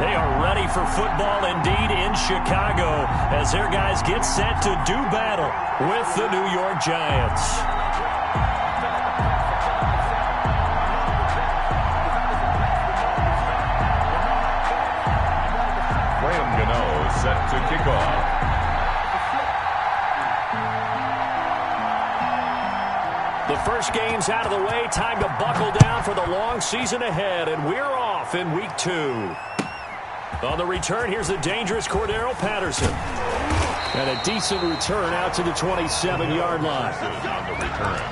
They are ready for football indeed in Chicago as their guys get set to do battle with the New York Giants. Set to kick off. The first game's out of the way. Time to buckle down for the long season ahead, and we're off in week 2. On the return, here's the dangerous Cordero Patterson. And a decent return out to the 27-yard line. On the return,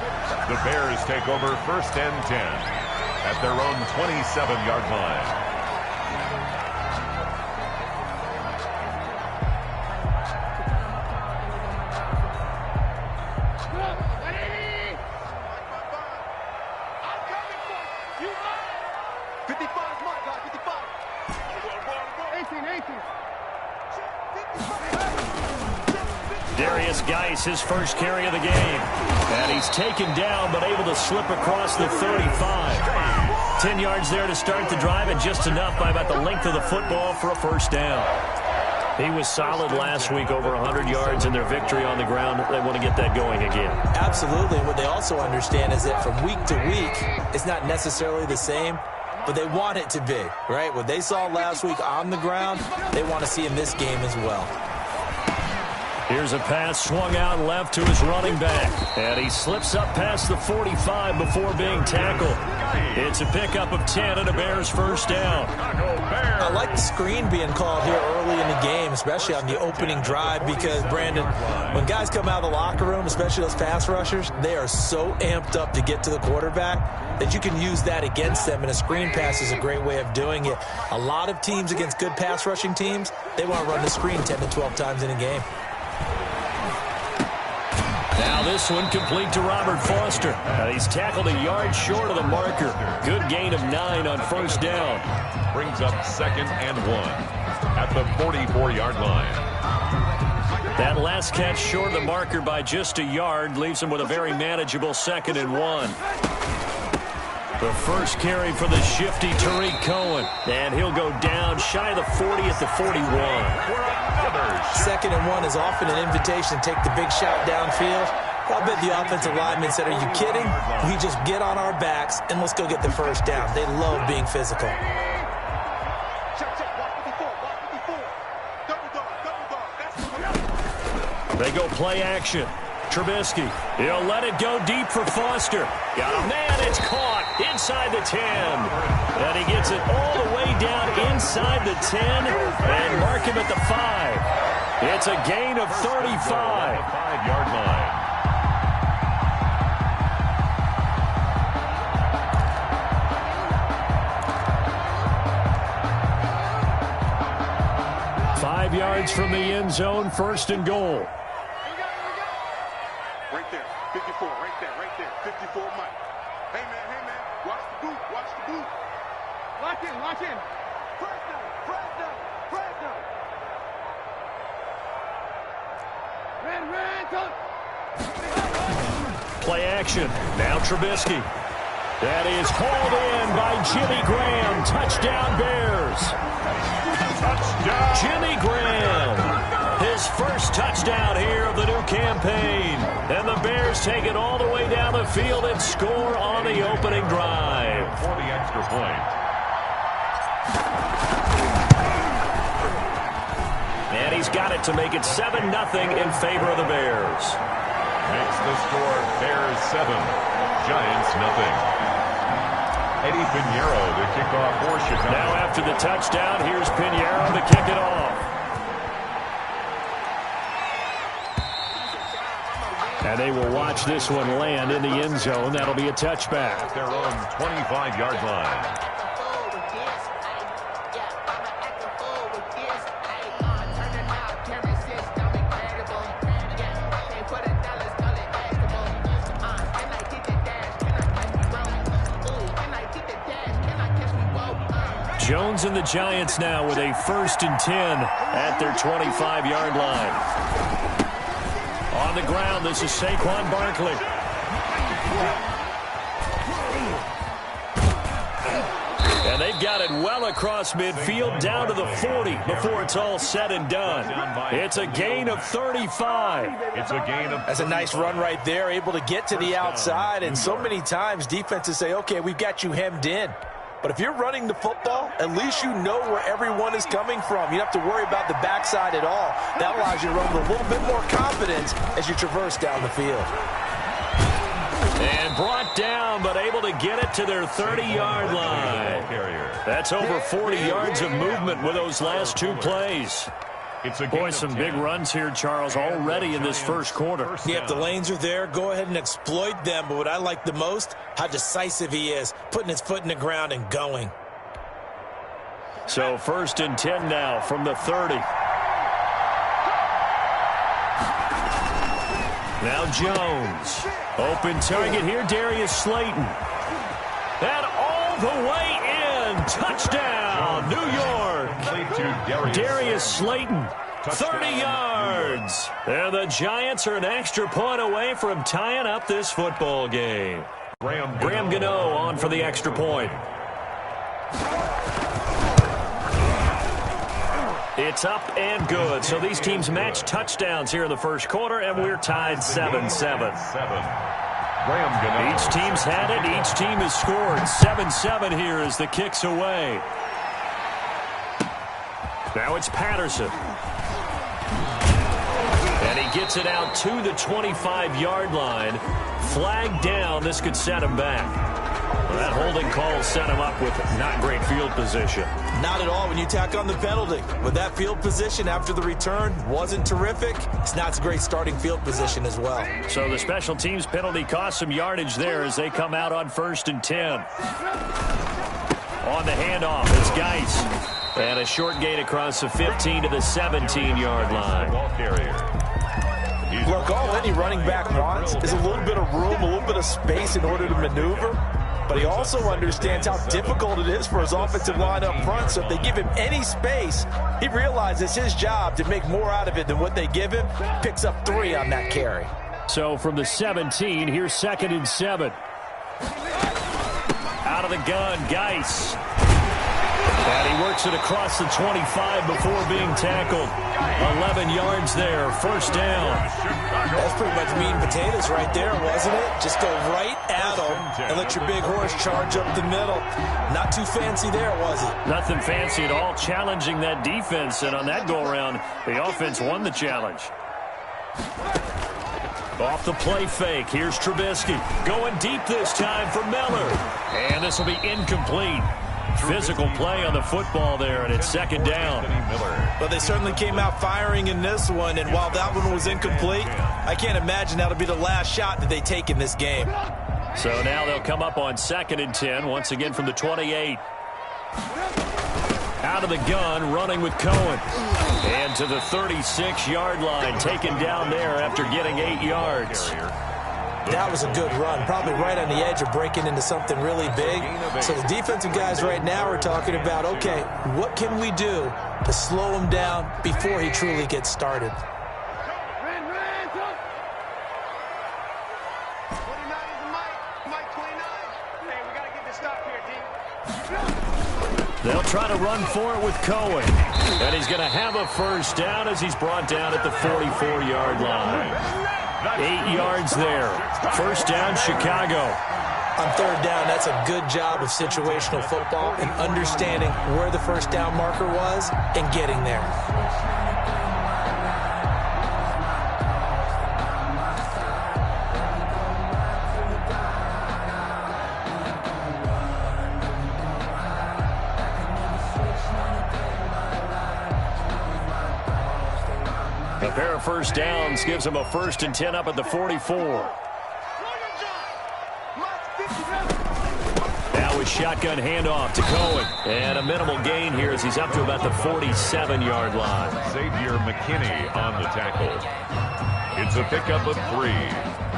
the Bears take over 1st and 10 at their own 27-yard line. His first carry of the game. And he's taken down, but able to slip across the 35. 10 yards there to start the drive, and just enough by about the length of the football for a first down. He was solid last week, over 100 yards in their victory on the ground. They want to get that going again. Absolutely. What they also understand is that from week to week, it's not necessarily the same, but they want it to be, right? What they saw last week on the ground, they want to see in this game as well. Here's a pass swung out left to his running back. And he slips up past the 45 before being tackled. It's a pickup of 10 and a Bears first down. I like the screen being called here early in the game, especially on the opening drive, because, Brandon, when guys come out of the locker room, especially those pass rushers, they are so amped up to get to the quarterback that you can use that against them, and a screen pass is a great way of doing it. A lot of teams against good pass rushing teams, they want to run the screen 10 to 12 times in a game. Now this one complete to Robert Foster. He's tackled a yard short of the marker. Good gain of 9 on first down. Brings up 2nd and 1 at the 44-yard line. That last catch short of the marker by just a yard leaves him with a very manageable 2nd and 1. The first carry for the shifty Tariq Cohen. And he'll go down shy of the 40 at the 41. 2nd and 1 is often an invitation to take the big shot downfield. I'll bet the offensive linemen said, are you kidding? We just get on our backs and let's go get the first down. They love being physical. They go play action. Trubisky, he'll let it go deep for Foster. Got a man, it's caught inside the 10. And he gets it all the way down inside the 10 and mark him at the 5. It's a gain of 35. 5-yard line. Yards from the end zone, 1st and goal. Right there, 54, right there, 54 Mike. Hey man, watch the boot, Lock in. Press down. Red, play action, now Trubisky. That is hauled in by Jimmy Graham. Touchdown Bears. Jimmy Graham, his first touchdown here of the new campaign. And the Bears take it all the way down the field and score on the opening drive. For the extra point. And he's got it to make it 7-0 in favor of the Bears. Makes the score Bears 7, Giants 0. Eddie Pinheiro to kick off for Chicago. Now after the touchdown, here's Pinheiro to kick it off. And they will watch this one land in the end zone. That'll be a touchback. At their own 25-yard line. Jones and the Giants now with a 1st and 10 at their 25-yard line. On the ground, this is Saquon Barkley. And they've got it well across midfield, down to the 40 before it's all said and done. It's a gain of 35. It's a gain of... That's a nice run right there, able to get to the outside. And so many times defenses say, okay, we've got you hemmed in. But if you're running the football, at least you know where everyone is coming from. You don't have to worry about the backside at all. That allows you to run with a little bit more confidence as you traverse down the field. And brought down, but able to get it to their 30-yard line. That's over 40 yards of movement with those last two plays. Boy, some big runs here, Charles, already in this first quarter. Yeah, if the lanes are there, go ahead and exploit them. But what I like the most, how decisive he is, putting his foot in the ground and going. So 1st and 10 now from the 30. Now Jones. Open target here, Darius Slayton. And all the way in. Touchdown, New York. Darius Slayton, 30 yards. And the Giants are an extra point away from tying up this football game. Graham Gano on for the extra point. It's up and good. So these teams match touchdowns here in the first quarter, and we're tied 7-7. Each team's had it. Each team has scored. 7-7 here as the kick's away. Now it's Patterson. And he gets it out to the 25-yard line. Flag down. This could set him back. Well, that holding call set him up with not great field position. Not at all when you tack on the penalty. With that field position after the return wasn't terrific. It's not a great starting field position as well. So the special teams penalty cost some yardage there as they come out on 1st and 10. On the handoff, it's Geis. And a short gain across the 15 to the 17-yard line. Look, all any running back wants is a little bit of room, a little bit of space in order to maneuver. But he also understands how difficult it is for his offensive line up front. So if they give him any space, he realizes his job to make more out of it than what they give him. Picks up 3 on that carry. So from the 17, here's 2nd and 7. Out of the gun, Geis. And he works it across the 25 before being tackled. 11 yards there, 1st down. That's pretty much meat and potatoes right there, wasn't it? Just go right at him and let your big horse charge up the middle. Not too fancy there, was it? Nothing fancy at all, challenging that defense. And on that go-around, the offense won the challenge. Off the play fake, here's Trubisky. Going deep this time for Miller. And this will be incomplete. Physical play on the football there, and it's 2nd down. But they certainly came out firing in this one, and while that one was incomplete, I can't imagine that'll be the last shot that they take in this game. So now they'll come up on 2nd and 10, once again from the 28. Out of the gun, running with Cohen. And to the 36-yard line, taken down there after getting 8 yards. That was a good run, probably right on the edge of breaking into something really big. So the defensive guys right now are talking about, okay, what can we do to slow him down before he truly gets started? They'll try to run for it with Cohen. And he's going to have a 1st down as he's brought down at the 44-yard line. 8 yards there. 1st down, Chicago. On 3rd down, that's a good job of situational football and understanding where the 1st down marker was and getting there. A pair of 1st downs gives him a 1st and 10 up at the 44. Now with shotgun handoff to Cohen. And a minimal gain here as he's up to about the 47-yard line. Xavier McKinney on the tackle. It's a pickup of 3.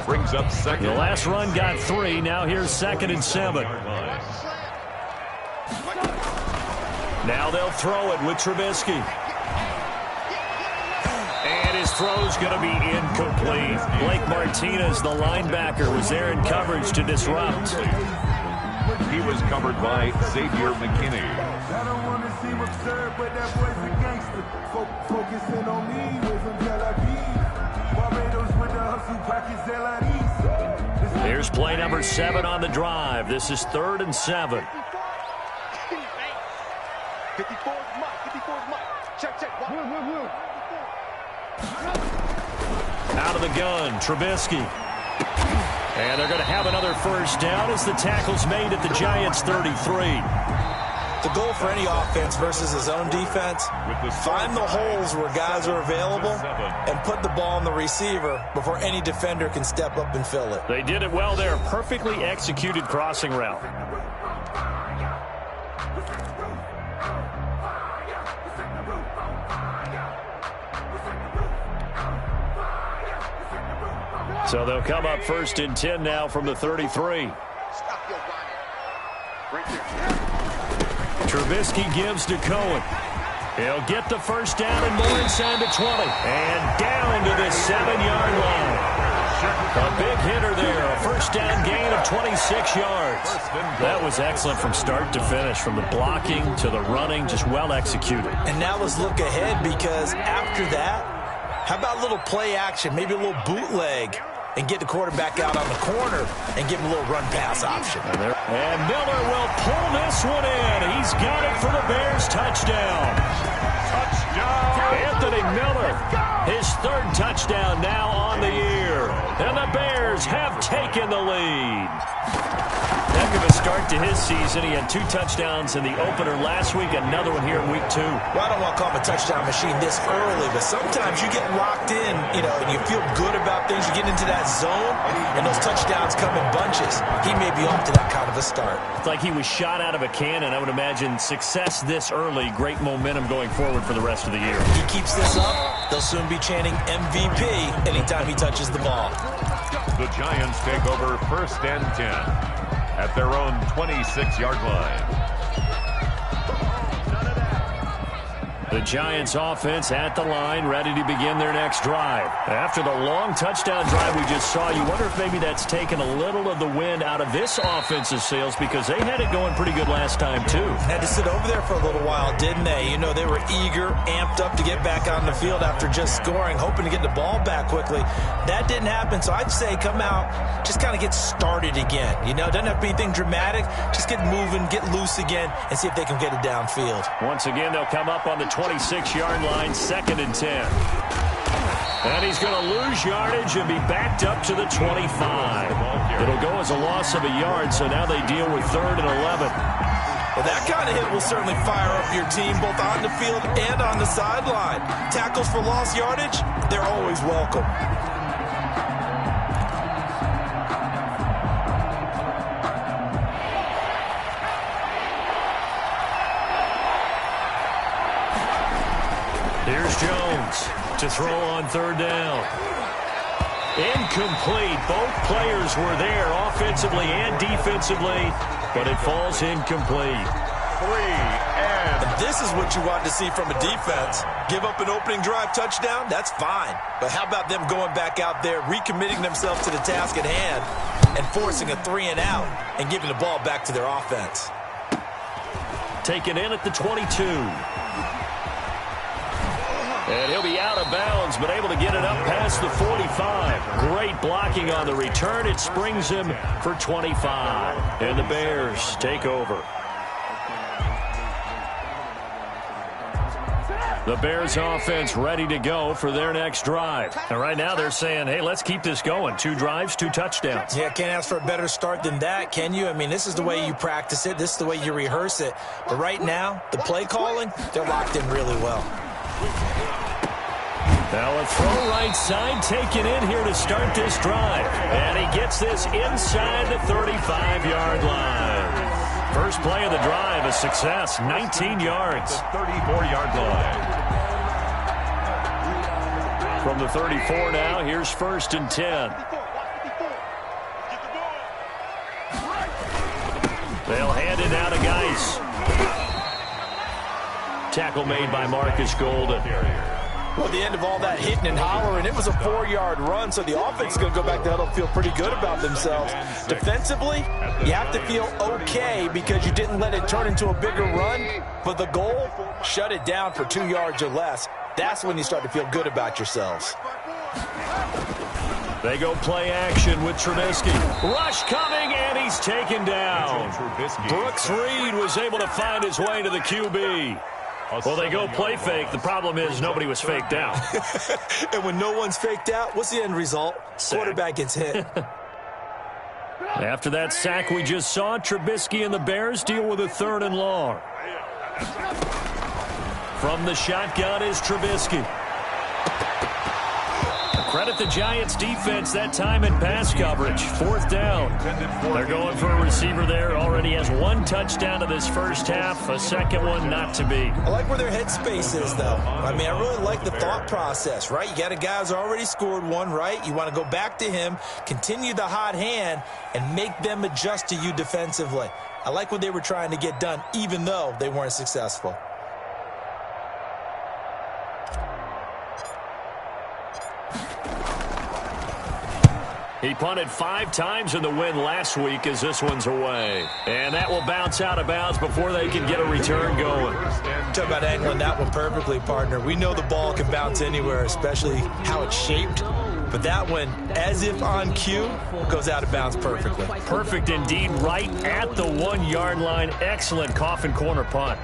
Brings up 2nd. The last run got 3. Now here's 2nd and 7. Now they'll throw it with Trubisky. His throw's going to be incomplete. Blake Martinez, the linebacker, was there in coverage to disrupt. He was covered by Xavier McKinney. I don't want to seem absurd, but that boy's a gangster. Focusing on me with some Tel Aviv. Barbados with the hustle pockets, LIDs. Here's play number 7 on the drive. This is 3rd and 7. 54 is Mike. 54 is Mike. Check. Out of the gun, Trubisky. And they're going to have another first down as the tackle's made at the Giants' 33. The goal for any offense versus his own defense, find the holes where guys are available and put the ball on the receiver before any defender can step up and fill it. They did it well there. Perfectly executed crossing route. So they'll come up 1st and 10 now from the 33. Stop your running. Right there. Trubisky gives to Cohen. He'll get the first down and more inside the 20. And down to the 7-yard line. A big hitter there. A first down gain of 26 yards. That was excellent from start to finish. From the blocking to the running, just well executed. And now let's look ahead, because after that, how about a little play action, maybe a little bootleg, and get the quarterback out on the corner and give him a little run-pass option. And Miller will pull this one in. He's got it for the Bears. Touchdown. Anthony Miller, his 3rd touchdown now on the year. And the Bears have taken the lead. Heck of a start to his season. He had 2 touchdowns in the opener last week, another one here in week 2. Well, I don't want to call him a touchdown machine this early, but sometimes you get locked in, and you feel good about things. You get into that zone, and those touchdowns come in bunches. He may be off to that kind of a start. It's like he was shot out of a cannon. I would imagine success this early, great momentum going forward for the rest of the year. He keeps this up, they'll soon be chanting MVP anytime he touches the ball. The Giants take over 1st and 10 at their own 26-yard line. The Giants offense at the line, ready to begin their next drive. After the long touchdown drive we just saw, you wonder if maybe that's taken a little of the wind out of this offensive sails, because they had it going pretty good last time too. Had to sit over there for a little while, didn't they? They were eager, amped up to get back on the field after just scoring, hoping to get the ball back quickly. That didn't happen, so I'd say come out, just kind of get started again. Doesn't have to be anything dramatic. Just get moving, get loose again, and see if they can get it downfield. Once again, they'll come up on the 26-yard line, 2nd and 10. And he's going to lose yardage and be backed up to the 25. It'll go as a loss of a yard, so now they deal with 3rd and 11. Well, that kind of hit will certainly fire up your team, both on the field and on the sideline. Tackles for lost yardage, they're always welcome. Here's Jones to throw on 3rd down. Incomplete. Both players were there offensively and defensively, but it falls incomplete. 3 and This is what you want to see from a defense. Give up an opening drive touchdown, that's fine. But how about them going back out there, recommitting themselves to the task at hand, and forcing a 3 and out, and giving the ball back to their offense. Taken in at the 22. And he'll be out of bounds, but able to get it up past the 45. Great blocking on the return. It springs him for 25. And the Bears take over. The Bears offense ready to go for their next drive. And right now they're saying, hey, let's keep this going. 2 drives, 2 touchdowns. Yeah, can't ask for a better start than that, can you? I mean, this is the way you practice it. This is the way you rehearse it. But right now, the play calling, they're locked in really well. Now a throw right side taken in here to start this drive. And he gets this inside the 35-yard line. First play of the drive, a success, 19 yards. The 34-yard line. From the 34 now, here's 1st and 10. They'll hand it out to Geis. Tackle made by Marcus Golden. Well, at the end of all that hitting and hollering, it was a 4-yard run, so the offense is going to go back to huddle and feel pretty good about themselves. Defensively, you have to feel okay because you didn't let it turn into a bigger run, but the goal, shut it down for 2 yards or less. That's when you start to feel good about yourselves. They go play action with Trubisky. Rush coming, and he's taken down. Brooks Reed was able to find his way to the QB. Well, they go play fake. The problem is nobody was faked out. And when no one's faked out, what's the end result? Sack. Quarterback gets hit. After that sack we just saw, Trubisky and the Bears deal with a 3rd and long. From the shotgun is Trubisky. Credit the Giants defense that time in pass coverage. 4th down. They're going for a receiver there. Already has 1 touchdown to this first half. A second one not to be. I like where their headspace is, though. I mean, I really like the thought process, right? You got a guy who's already scored 1, right? You want to go back to him, continue the hot hand, and make them adjust to you defensively. I like what they were trying to get done, even though they weren't successful. He punted 5 times in the win last week as this one's away. And that will bounce out of bounds before they can get a return going. Talk about angling that one perfectly, partner. We know the ball can bounce anywhere, especially how it's shaped. But that one, as if on cue, goes out of bounds perfectly. Perfect indeed, right at the 1-yard line. Excellent coffin corner punt.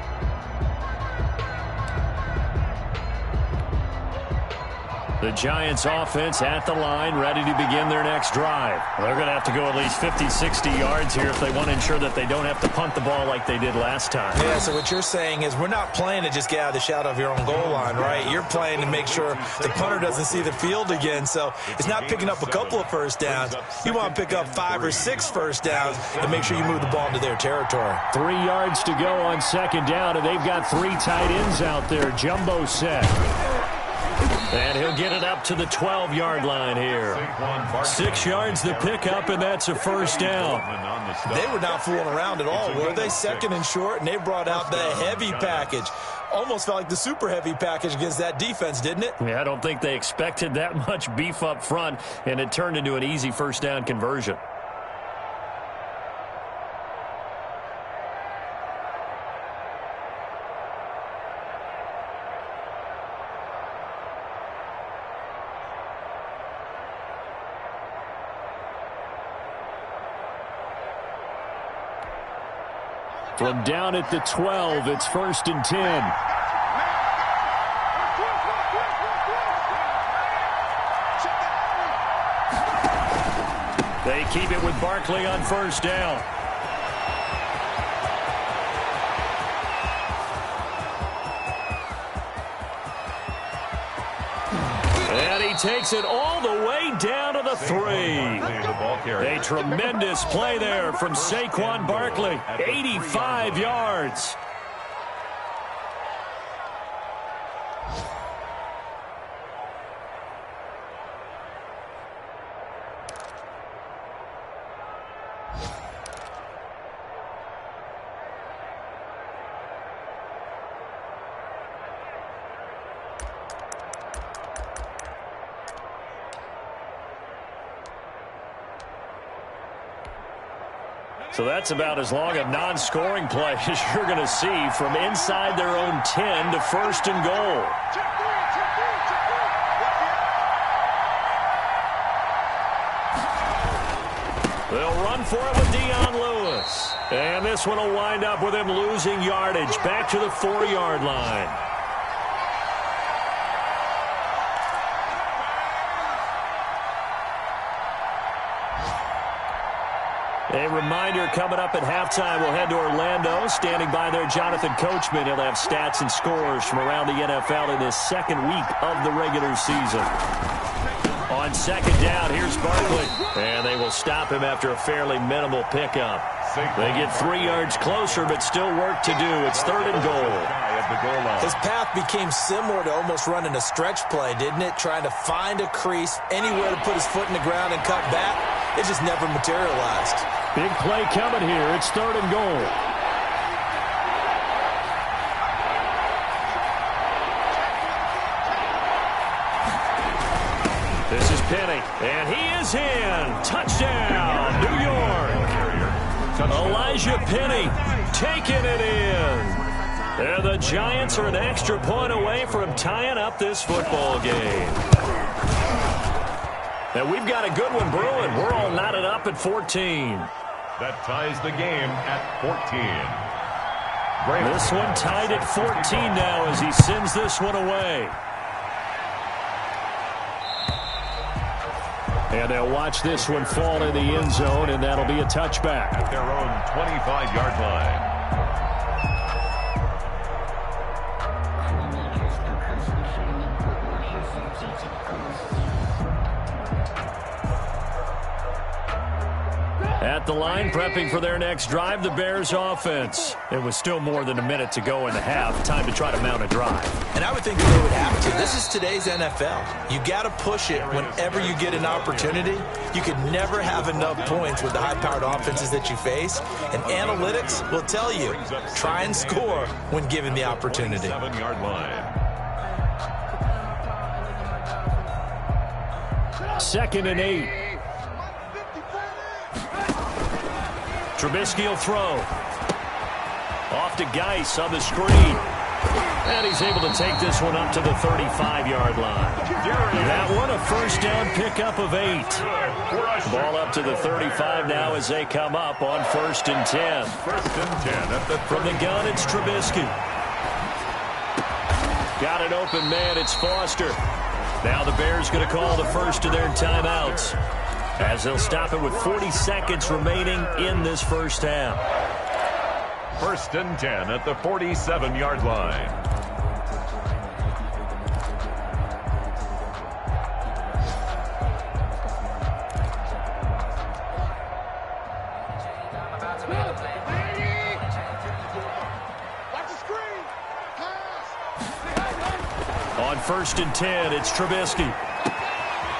The Giants offense at the line, ready to begin their next drive. They're going to have to go at least 50, 60 yards here if they want to ensure that they don't have to punt the ball like they did last time. Yeah, so what you're saying is we're not playing to just get out of the shadow of your own goal line, right? You're playing to make sure the punter doesn't see the field again. So it's not picking up a couple of first downs. You want to pick up 5 or 6 first downs and make sure you move the ball into their territory. 3 yards to go on 2nd down, and they've got 3 tight ends out there. Jumbo set. And he'll get it up to the 12-yard line here. 6 yards the pickup, and that's a first down. They were not fooling around at all, were they? 2nd and short, and they brought out the heavy package. Almost felt like the super heavy package against that defense, didn't it? Yeah, I don't think they expected that much beef up front, and it turned into an easy first down conversion. From down at the 12, it's 1st and 10. They keep it with Barkley on 1st down. And he takes it all the way down to the 3. A tremendous play there from Saquon Barkley. 85 yards. So that's about as long a non-scoring play as you're going to see from inside their own 10 to 1st and goal. They'll run for it with Dion Lewis. And this one will wind up with him losing yardage back to the 4-yard line. A reminder, coming up at halftime, we'll head to Orlando. Standing by there, Jonathan Coachman. He'll have stats and scores from around the NFL in his 2nd week of the regular season. On 2nd down, here's Barkley. And they will stop him after a fairly minimal pickup. They get 3 yards closer, but still work to do. It's 3rd and goal. His path became similar to almost running a stretch play, didn't it? Trying to find a crease, anywhere to put his foot in the ground and cut back. It just never materialized. Big play coming here. It's 3rd and goal. This is Penny, and he is in. Touchdown, New York. Elijah Penny taking it in. And the Giants are an extra point away from tying up this football game. And we've got a good one brewing. We're all knotted up at 14. That ties the game at 14. Great. This one tied at 14 now as he sends this one away. And they'll watch this one fall in the end zone, and that'll be a touchback. At their own 25-yard line. At the line, prepping for their next drive, the Bears offense. It was still more than a minute to go in the half. Time to try to mount a drive. And I would think they would have to. This is today's NFL. You got to push it whenever you get an opportunity. You could never have enough points with the high-powered offenses that you face. And analytics will tell you, try and score when given the opportunity. 7-yard line. 2nd and 8. Trubisky will throw. Off to Geis on the screen. And he's able to take this one up to the 35-yard line. That one a first down pickup of 8. Ball up to the 35 now as they come up on 1st and 10. 1st and 10. From the gun, it's Trubisky. Got an open man, it's Foster. Now the Bears going to call the first of their timeouts, as they'll stop it with 40 seconds remaining in this first half. 1st and 10 at the 47-yard line. On 1st and 10, it's Trubisky.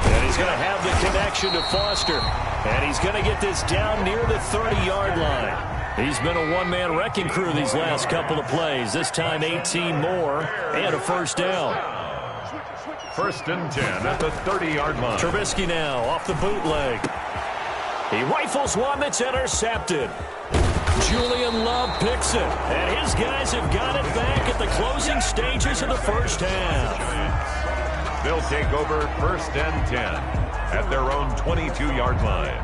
And he's going to have the connection to Foster. And he's going to get this down near the 30-yard line. He's been a one-man wrecking crew these last couple of plays. This time 18 more and a first down. 1st and 10 at the 30-yard line. Trubisky now off the bootleg. He rifles one that's intercepted. Julian Love picks it. And his guys have got it back at the closing stages of the first half. They'll take over 1st and 10 at their own 22-yard line.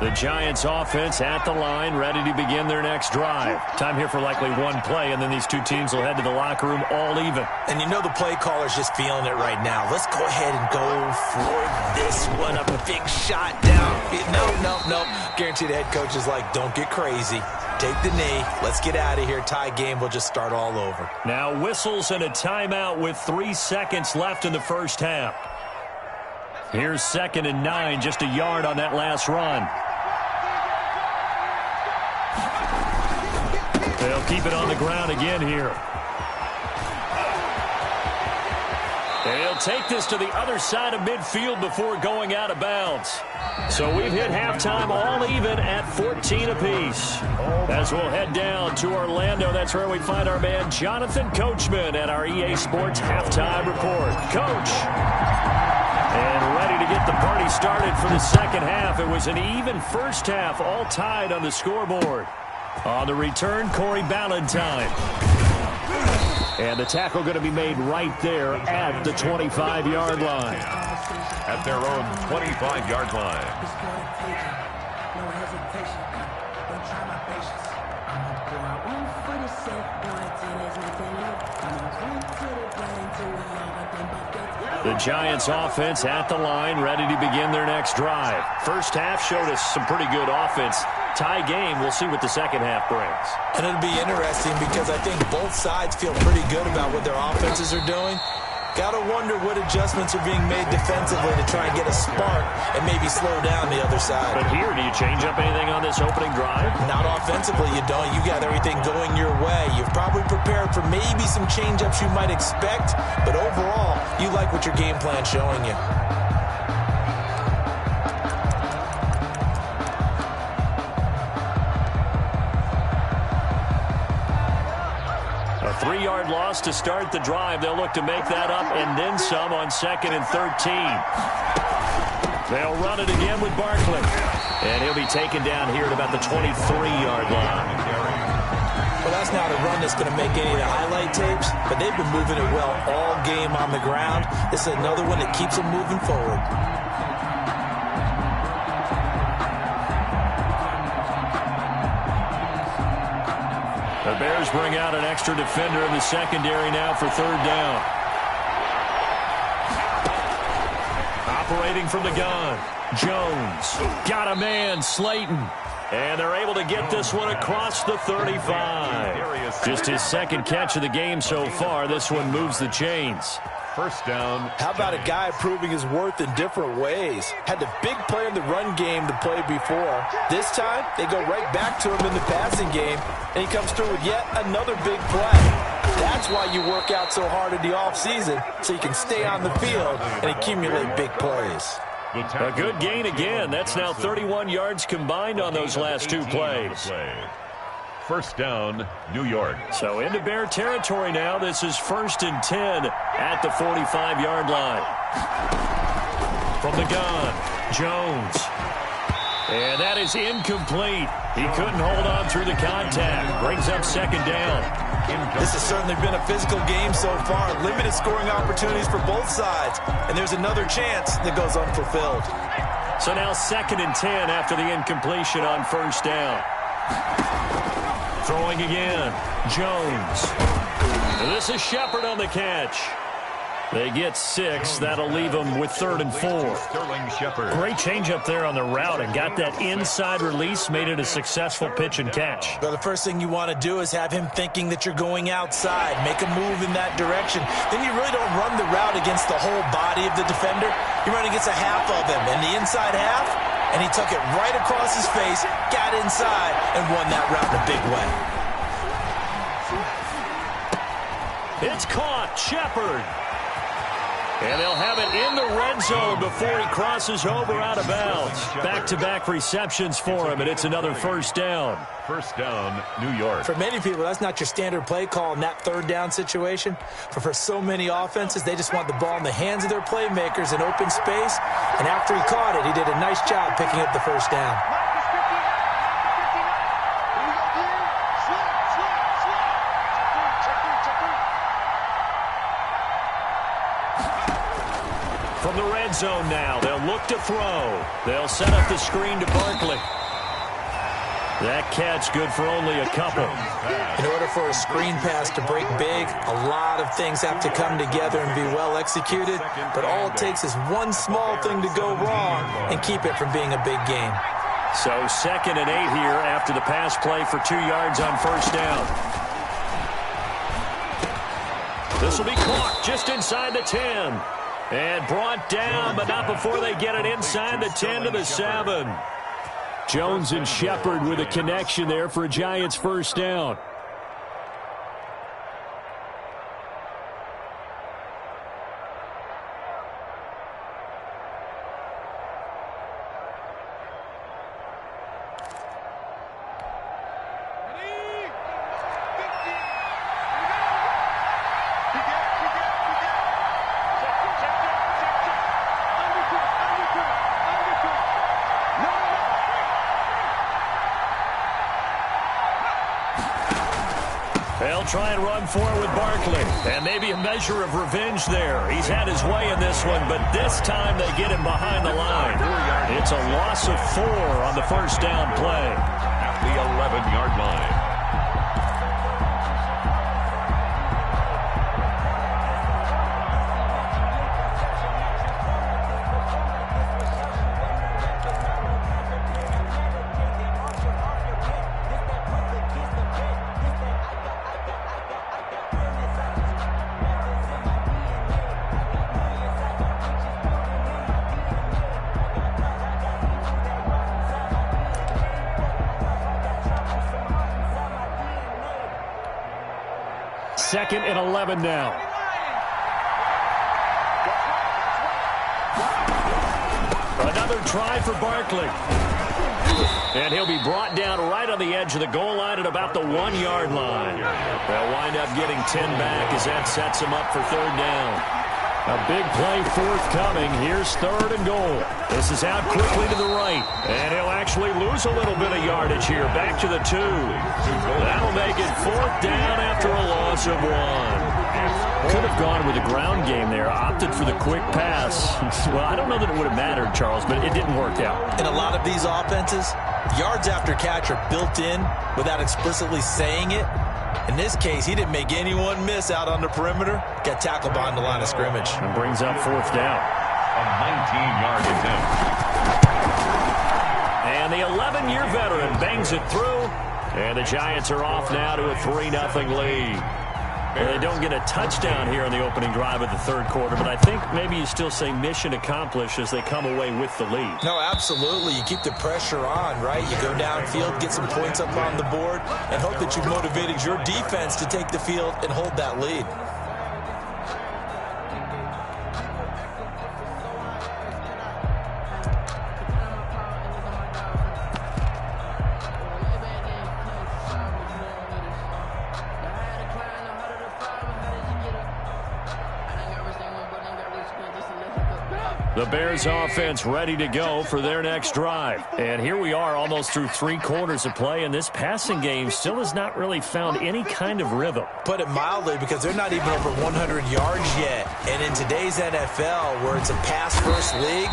The Giants offense at the line, ready to begin their next drive. Time here for likely one play, and then these two teams will head to the locker room all even. And you know the play caller's just feeling it right now. Let's go ahead and go for this one. A big shot down. No. Guaranteed the head coach is like, don't get crazy. Take the knee. Let's get out of here. Tie game. We'll just start all over. Now whistles and a timeout with 3 seconds left in the first half. Here's 2nd and 9, just a yard on that last run. They'll keep it on the ground again here. And he'll take this to the other side of midfield before going out of bounds. So we've hit halftime all even at 14 apiece. As we'll head down to Orlando, that's where we find our man Jonathan Coachman at our EA Sports Halftime Report. Coach. And ready to get the party started for the second half. It was an even first half, all tied on the scoreboard. On the return, Corey Ballantyne. And the tackle going to be made right there at the 25-yard line. At their own 25-yard line. The Giants offense at the line, ready to begin their next drive. First half showed us some pretty good offense. Tie game, we'll see what the second half brings. And it'll be interesting because I think both sides feel pretty good about what their offenses are doing. Got to wonder what adjustments are being made defensively to try and get a spark and maybe slow down the other side. But here, do you change up anything on this opening drive? Not offensively, you don't. You got everything going your way. You've probably prepared for maybe some change-ups you might expect, but overall, you like what your game plan's showing you. loss to start the drive. They'll look to make that up and then some on 2nd and 13. They'll run it again with Barkley. And he'll be taken down here at about the 23-yard line. Well, that's not a run that's going to make any of the highlight tapes, but they've been moving it well all game on the ground. This is another one that keeps them moving forward. The Bears bring out an extra defender in the secondary now for 3rd down. Operating from the gun, Jones. Got a man, Slayton. And they're able to get this one across the 35. Just his 2nd catch of the game so far. This one moves the chains. 1st down. How about a guy proving his worth in different ways? Had the big play in the run game to play before. This time, they go right back to him in the passing game, and he comes through with yet another big play. That's why you work out so hard in the offseason, so you can stay on the field and accumulate big plays. A good gain again. That's now 31 yards combined on those last 2 plays. 1st down, New York. So into Bear territory now. This is 1st and 10 at the 45-yard line. From the gun, Jones. And that is incomplete. He couldn't hold on through the contact. Brings up 2nd down. This has certainly been a physical game so far. Limited scoring opportunities for both sides. And there's another chance that goes unfulfilled. So now 2nd and 10 after the incompletion on 1st down. Throwing again, Jones. And this is Shepard on the catch. They get 6. That'll leave them with 3rd and 4. Sterling Shepard. Great change up there on the route and got that inside release, made it a successful pitch and catch. Well, the first thing you want to do is have him thinking that you're going outside, make a move in that direction. Then you really don't run the route against the whole body of the defender. You run against a half of him, and the inside half, and he took it right across his face, got inside, and won that route in a big way. It's caught, Shepard. And they'll have it in the red zone before he crosses over out of bounds. Back-to-back receptions for him, and it's another 1st down. 1st down, New York. For many people, that's not your standard play call in that 3rd down situation. But for so many offenses, they just want the ball in the hands of their playmakers in open space. And after he caught it, he did a nice job picking up the 1st down. From the red zone now, they'll look to throw. They'll set up the screen to Barkley. That catch good for only a couple. In order for a screen pass to break big, a lot of things have to come together and be well executed. But all it takes is one small thing to go wrong and keep it from being a big game. So 2nd and 8 here after the pass play for 2 yards on 1st down. This will be caught just inside the 10. And brought down, but not before they get it inside the 10 to the 7. Jones and Shepard with a connection there for a Giants 1st down. They'll try and run forward with Barkley. And maybe a measure of revenge there. He's had his way in this one, but this time they get him behind the line. It's a loss of 4 on the 1st down play. At the 11-yard line. Second and 11 now. Another try for Barkley. And he'll be brought down right on the edge of the goal line at about the 1-yard line. They'll wind up getting 10 back as that sets him up for third down. A big play forthcoming. Here's third and goal. This is out quickly to the right. And he'll actually lose a little bit of yardage here. Back to the 2. That'll make it fourth down after a loss of 1. Could have gone with the ground game there. Opted for the quick pass. Well, I don't know that it would have mattered, Charles, but it didn't work out. In a lot of these offenses, yards after catch are built in without explicitly saying it. In this case, he didn't make anyone miss out on the perimeter. Got tackled behind the line of scrimmage. And brings up fourth down. A 19-yard attempt. And the 11-year veteran bangs it through. And the Giants are off now to a 3-0 lead. Well, they don't get a touchdown here on the opening drive of the third quarter, but I think maybe you still say mission accomplished as they come away with the lead. No, absolutely. You keep the pressure on, right? You go downfield, get some points up on the board, and hope that you've motivated your defense to take the field and hold that lead. The Bears offense ready to go for their next drive. And here we are almost through 3 quarters of play, and this passing game still has not really found any kind of rhythm. Put it mildly, because they're not even over 100 yards yet. And in today's NFL, where it's a pass-first league,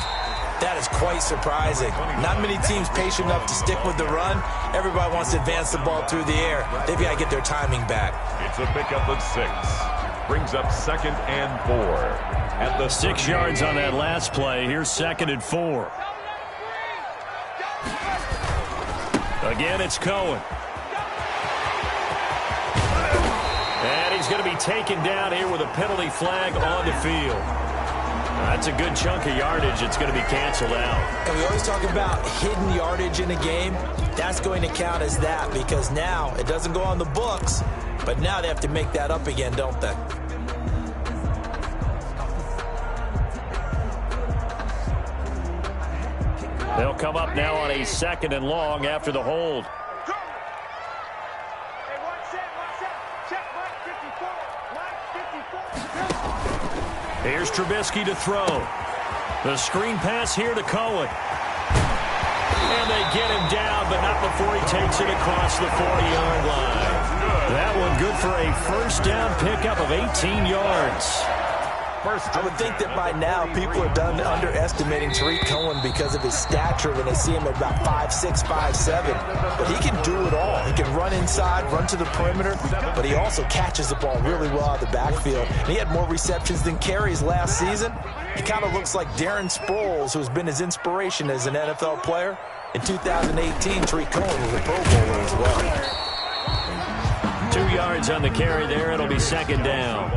that is quite surprising. Not many teams patient enough to stick with the run. Everybody wants to advance the ball through the air. They've got to get their timing back. It's a pickup of 6. Brings up 2nd and 4. At the 6 yards on that last play. Here's 2nd and 4. Again, it's Cohen. And he's going to be taken down here with a penalty flag on the field. That's a good chunk of yardage. It's going to be canceled out. And we always talk about hidden yardage in a game. That's going to count as that, because now it doesn't go on the books, but now they have to make that up again, don't they? They'll come up now on a 2nd and long after the hold. Here's Trubisky to throw. The screen pass here to Cohen. And they get him down, but not before he takes it across the 40-yard line. That one good for a first down pickup of 18 yards. I would think that by now people are done underestimating Tariq Cohen because of his stature when they see him at about 5'6", 5'7". But he can do it all. He can run inside, run to the perimeter, but he also catches the ball really well out of the backfield. And he had more receptions than carries last season. He kind of looks like Darren Sproles, who's been his inspiration as an NFL player. In 2018, Tariq Cohen was a Pro Bowler as well. 2 yards on the carry there. It'll be 2nd down.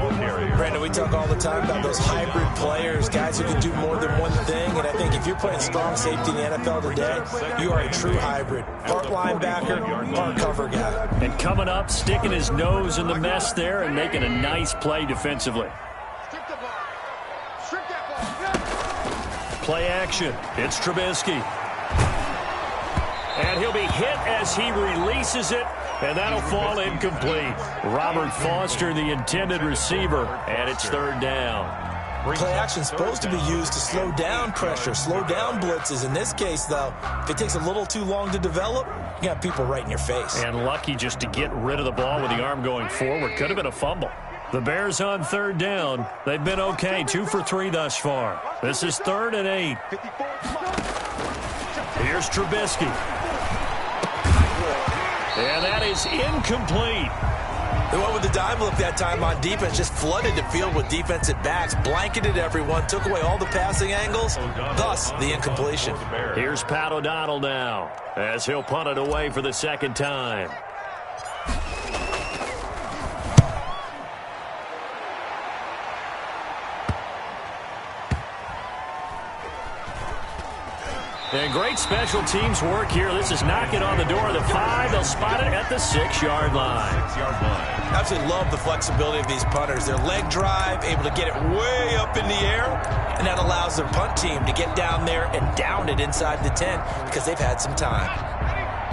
Brandon, we talk all the time about those hybrid players, guys who can do more than one thing. And I think if you're playing strong safety in the NFL today, you are a true hybrid. Part linebacker, part cover guy. And coming up, sticking his nose in the mess there and making a nice play defensively. Play action. It's Trubisky. And he'll be hit as he releases it. And that'll fall incomplete. Robert Foster, the intended receiver, and it's 3rd down. Play action is supposed to be used to slow down pressure, slow down blitzes. In this case, though, if it takes a little too long to develop, you got people right in your face. And lucky just to get rid of the ball with the arm going forward. Could have been a fumble. The Bears on 3rd down. They've been okay, 2 for 3 thus far. This is 3rd and 8. Here's Trubisky. And that is incomplete. They went with the dime look that time on defense, just flooded the field with defensive backs, blanketed everyone, took away all the passing angles, thus the incompletion. Here's Pat O'Donnell now, as he'll punt it away for the 2nd time. And great special teams work here. This is knocking on the door of the 5. They'll spot it at the 6-yard line. Absolutely love the flexibility of these punters. Their leg drive, able to get it way up in the air, and that allows their punt team to get down there and down it inside the 10 because they've had some time.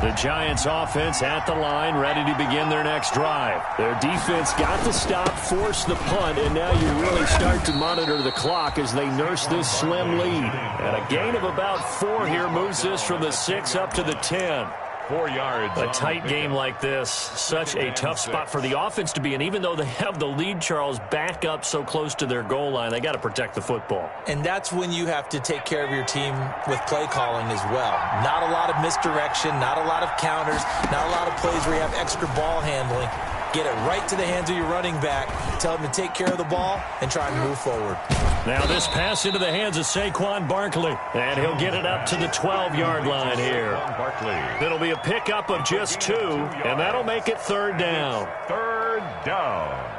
The Giants offense at the line, ready to begin their next drive. Their defense got the stop, forced the punt, and now you really start to monitor the clock as they nurse this slim lead. And a gain of about 4 here moves this from the 6 up to the 10. 4 yards. A tight game like this, such a tough spot for the offense to be in. Even though they have the lead, Charles, back up so close to their goal line, they got to protect the football. And that's when you have to take care of your team with play calling as well. Not a lot of misdirection, not a lot of counters, not a lot of plays where you have extra ball handling. Get it right to the hands of your running back, tell him to take care of the ball, and try and move forward. Now this pass into the hands of Saquon Barkley, and he'll get it up to the 12-yard line here. It'll be a pickup of just 2, and that'll make it 3rd down. 3rd down.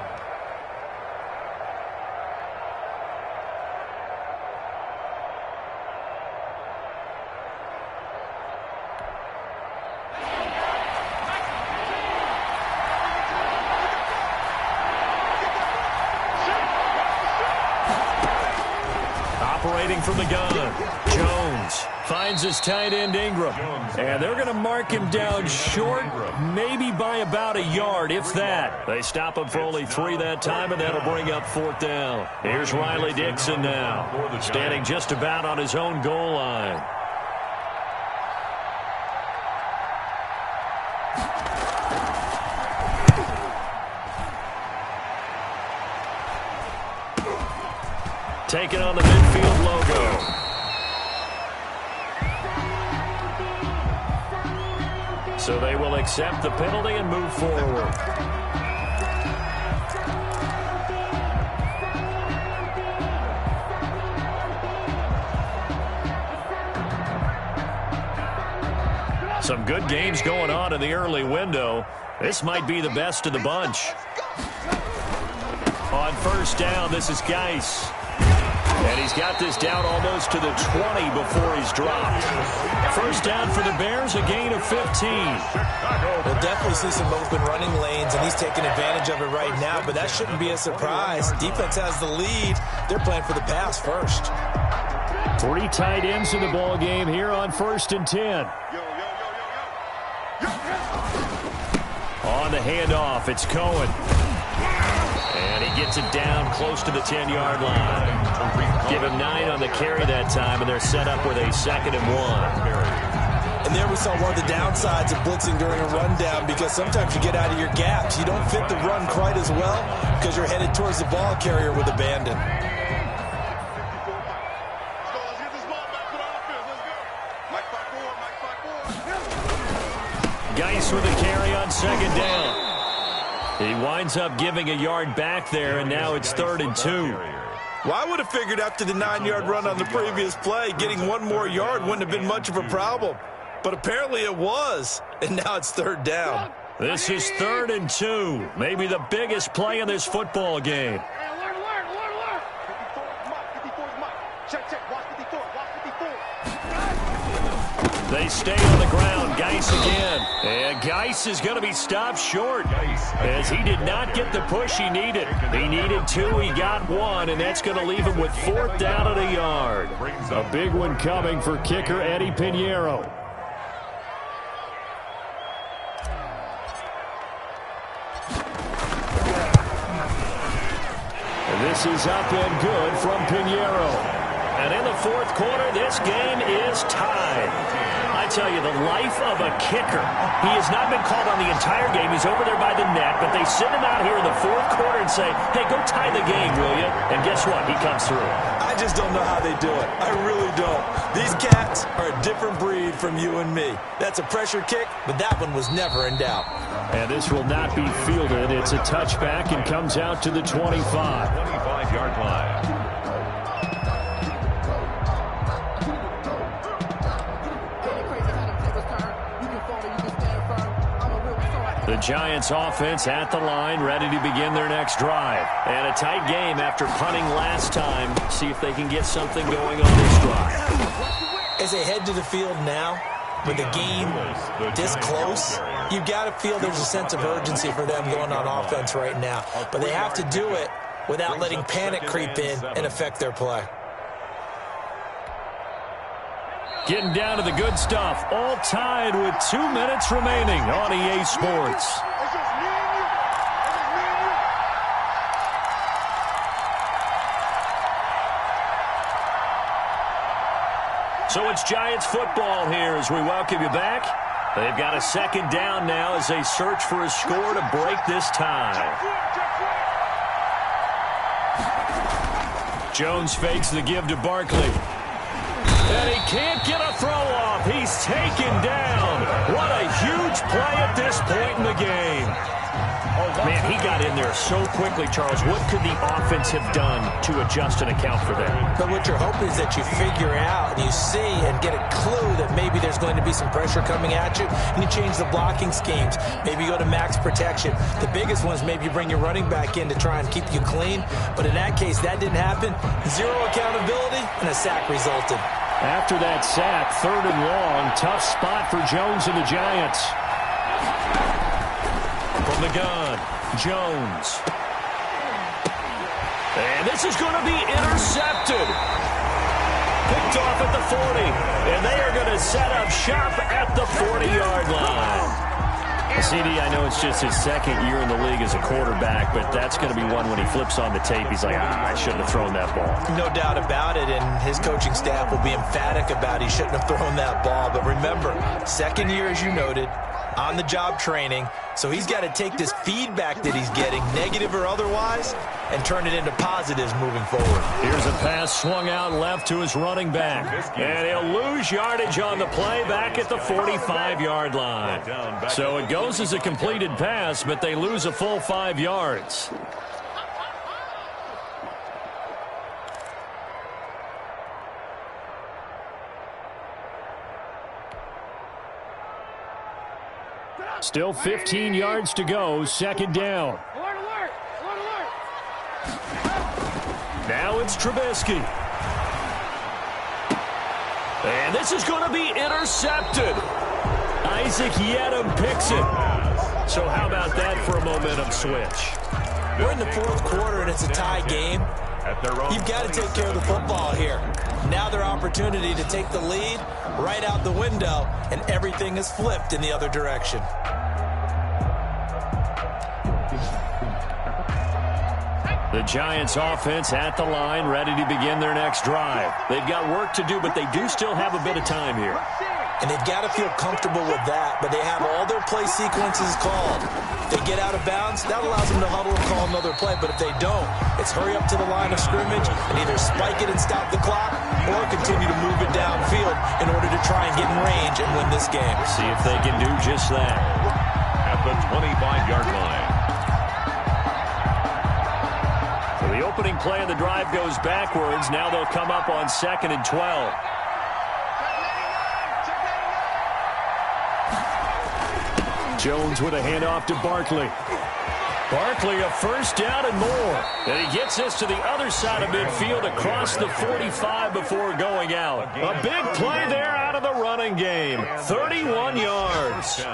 Operating from the gun, Jones finds his tight end Ingram, and they're going to mark him down short, maybe by about a yard, if that. They stop him for only 3 that time, and that'll bring up 4th down. Here's Riley Dixon now, standing just about on his own goal line. Taking on the midfield logo. So they will accept the penalty and move forward. Some good games going on in the early window. This might be the best of the bunch. On 1st down, this is Geis. And he's got this down almost to the 20 before he's dropped. 1st down for the Bears, a gain of 15. We'll definitely see some open running lanes, and he's taking advantage of it right now, but that shouldn't be a surprise. Defense has the lead. They're playing for the pass first. 3 tight ends in the ball game here on 1st and 10. On the handoff, it's Cohen. And he gets it down close to the 10-yard line. Give him 9 on the carry that time, and they're set up with a 2nd and 1. And there we saw one of the downsides of blitzing during a rundown, because sometimes you get out of your gaps. You don't fit the run quite as well because you're headed towards the ball carrier with abandon. Geis with a carry on 2nd down. He winds up giving a yard back there, and now it's 3rd and 2. Well, I would have figured after the 9-yard run on the previous play, getting 1 more yard wouldn't have been much of a problem. But apparently it was, and now it's 3rd down. This is 3rd and 2, maybe the biggest play in this football game. They stay on the ground. Geis again. And Geis is going to be stopped short as he did not get the push he needed. He needed 2. He got 1, and that's going to leave him with 4th down at a yard. A big one coming for kicker Eddie Pinheiro. And this is up and good from Pinheiro. And in the 4th quarter, this game is tied. I tell you, the life of a kicker. He has not been called on the entire game. He's over there by the net, but they send him out here in the 4th quarter and say, hey, go tie the game, will you? And guess what? He comes through. I just don't know how they do it. I really don't. These cats are a different breed from you and me. That's a pressure kick, but that one was never in doubt. And this will not be fielded. It's a touchback and comes out to the 25. 25-yard line. The Giants offense at the line, ready to begin their next drive. And a tight game after punting last time. See if they can get something going on this drive. As they head to the field now, with the game this close, you've got to feel there's a sense of urgency for them going on offense right now. But they have to do it without letting panic creep in and affect their play. Getting down to the good stuff. All tied with 2 minutes remaining on EA Sports. It's just me and you. It's just me and you. So it's Giants football here as we welcome you back. They've got a second down now as they search for a score to break this tie. Jones fakes the give to Barkley. And he can't get a throw off. He's taken down. What a huge play at this point in the game. Oh, man, he got in there so quickly, Charles. What could the offense have done to adjust and account for that? But what you're hoping is that you figure out and you see and get a clue that maybe there's going to be some pressure coming at you, and you change the blocking schemes. Maybe you go to max protection. The biggest one is maybe you bring your running back in to try and keep you clean. But in that case, that didn't happen. Zero accountability, and a sack resulted. After that sack, 3rd and long, tough spot for Jones and the Giants. From the gun, Jones. And this is going to be intercepted. Picked off at the 40. And they are going to set up shop at the 40-yard line. CD, I know it's just his second year in the league as a quarterback, but that's going to be one when he flips on the tape. He's like, I shouldn't have thrown that ball. No doubt about it, and his coaching staff will be emphatic about he shouldn't have thrown that ball. But remember, second year, as you noted, on-the-job training, so he's got to take this feedback that he's getting, negative or otherwise, and turn it into positives moving forward. Here's a pass swung out left to his running back. And he'll lose yardage on the play back at the 45-yard line. So it goes as a completed pass, but they lose a full 5 yards. Still 15 yards to go, second down. Alert, alert, alert, alert. Now it's Trubisky. And this is going to be intercepted. Isaac Yedem picks it. So how about that for a momentum switch? We're in the 4th quarter, and it's a tie game. You've got to take care of the football here. Now their opportunity to take the lead right out the window, and everything is flipped in the other direction. The Giants offense at the line, ready to begin their next drive. They've got work to do, but they do still have a bit of time here. And they've got to feel comfortable with that, but they have all their play sequences called. If they get out of bounds, that allows them to huddle and call another play. But if they don't, it's hurry up to the line of scrimmage and either spike it and stop the clock or continue to move it downfield in order to try and get in range and win this game. See if they can do just that. At the 25-yard line. The opening play of the drive goes backwards. Now they'll come up on 2nd and 12. Jones with a handoff to Barkley. Barkley a first down and more. And he gets this to the other side of midfield across the 45 before going out. A big play there out of the running game. 31 yards.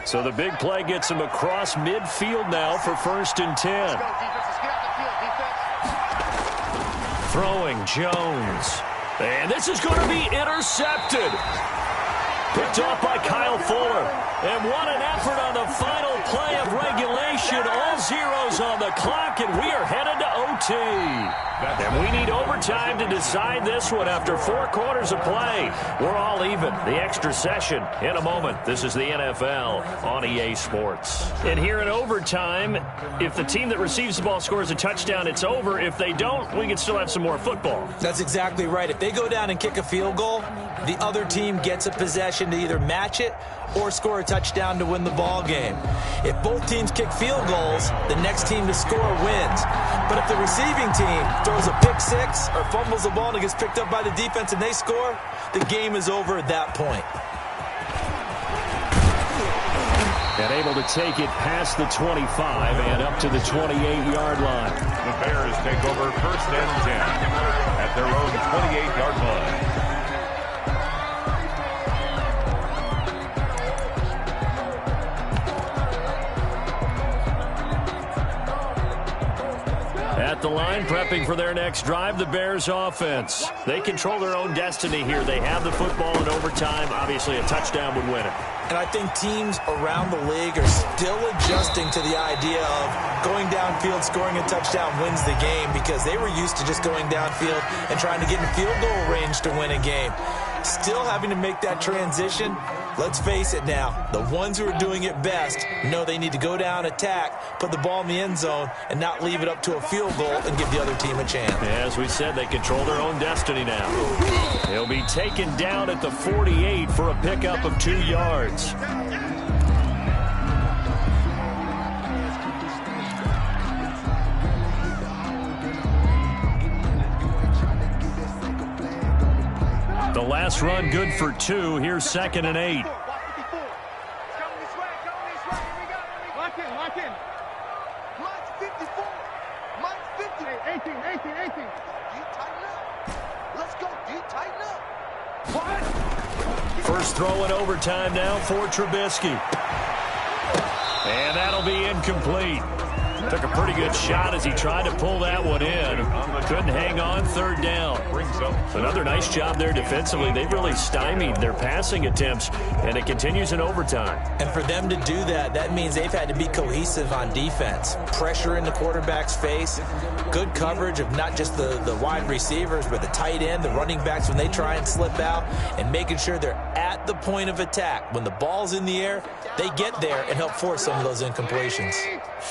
So the big play gets him across midfield now for 1st and 10. Throwing Jones. And this is going to be intercepted. Picked off by Kyle Fuller. And what an effort on the final play of regulation. All zeros on the clock, and we are headed to OT. And we need overtime to decide this one after 4 quarters of play. We're all even. The extra session in a moment. This is the NFL on EA Sports. And here in overtime, if the team that receives the ball scores a touchdown, it's over. If they don't, we can still have some more football. That's exactly right. If they go down and kick a field goal, the other team gets a possession to either match it or score a touchdown to win the ball game. If both teams kick field goals, the next team to score wins. But if the receiving team throws a pick six or fumbles the ball and it gets picked up by the defense and they score, the game is over at that point. And able to take it past the 25 and up to the 28-yard line. The Bears take over 1st and 10 at their own 28-yard line. the line, prepping for their next drive, the Bears offense. They control their own destiny here. They have the football in overtime. Obviously, a touchdown would win it. And I think teams around the league are still adjusting to the idea of going downfield, scoring a touchdown wins the game, because they were used to just going downfield and trying to get in field goal range to win a game. Still having to make that transition. Let's face it now, the ones who are doing it best know they need to go down, attack, put the ball in the end zone, and not leave it up to a field goal and give the other team a chance. As we said, they control their own destiny now. He'll be taken down at the 48 for a pickup of 2 yards. The last run good for 2. Here's 2nd and 8. Lock in. Mike's 54. Mike's 50. 18. Do you tighten up? Let's go. Do you tighten up? What? First throw in overtime now for Trubisky. And that'll be incomplete. Took a pretty good shot as he tried to pull that one in. Couldn't hang on, 3rd down. Another nice job there defensively. They've really stymied their passing attempts, and it continues in overtime. And for them to do that, that means they've had to be cohesive on defense. Pressure in the quarterback's face, good coverage of not just the wide receivers, but the tight end, the running backs when they try and slip out, and making sure they're at the point of attack. When the ball's in the air, they get there and help force some of those incompletions.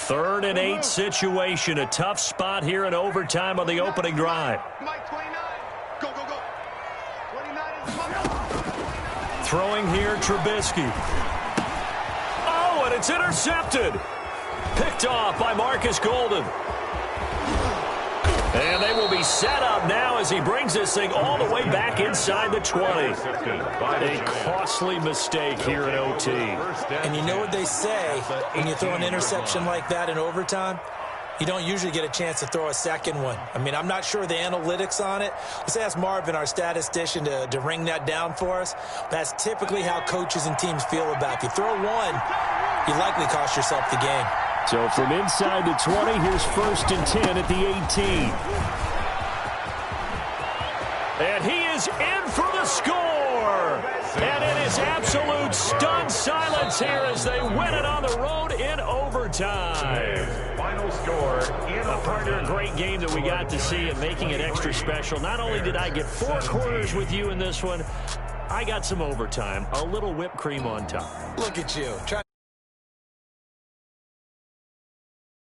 3rd and 8 situation. A tough spot here in overtime on the opening drive. Mike 29. Go. 29 is Throwing here, Trubisky. Oh, and it's intercepted. Picked off by Marcus Golden. And they will be set up now as he brings this thing all the way back inside the 20. A costly mistake here in OT. And you know what they say, when you throw an interception like that in overtime, you don't usually get a chance to throw a second one. I mean, I'm not sure the analytics on it. Let's ask Marvin, our statistician, to ring that down for us. That's typically how coaches and teams feel about it. If you throw one, you likely cost yourself the game. So from inside the 20, here's 1st and 10 at the 18. And he is in for the score. And it is absolute stunned silence here as they win it on the road in overtime. Final score in A partner, a great game that we got to see and making it extra special. Not only did I get 4 quarters with you in this one, I got some overtime, a little whipped cream on top. Look at you.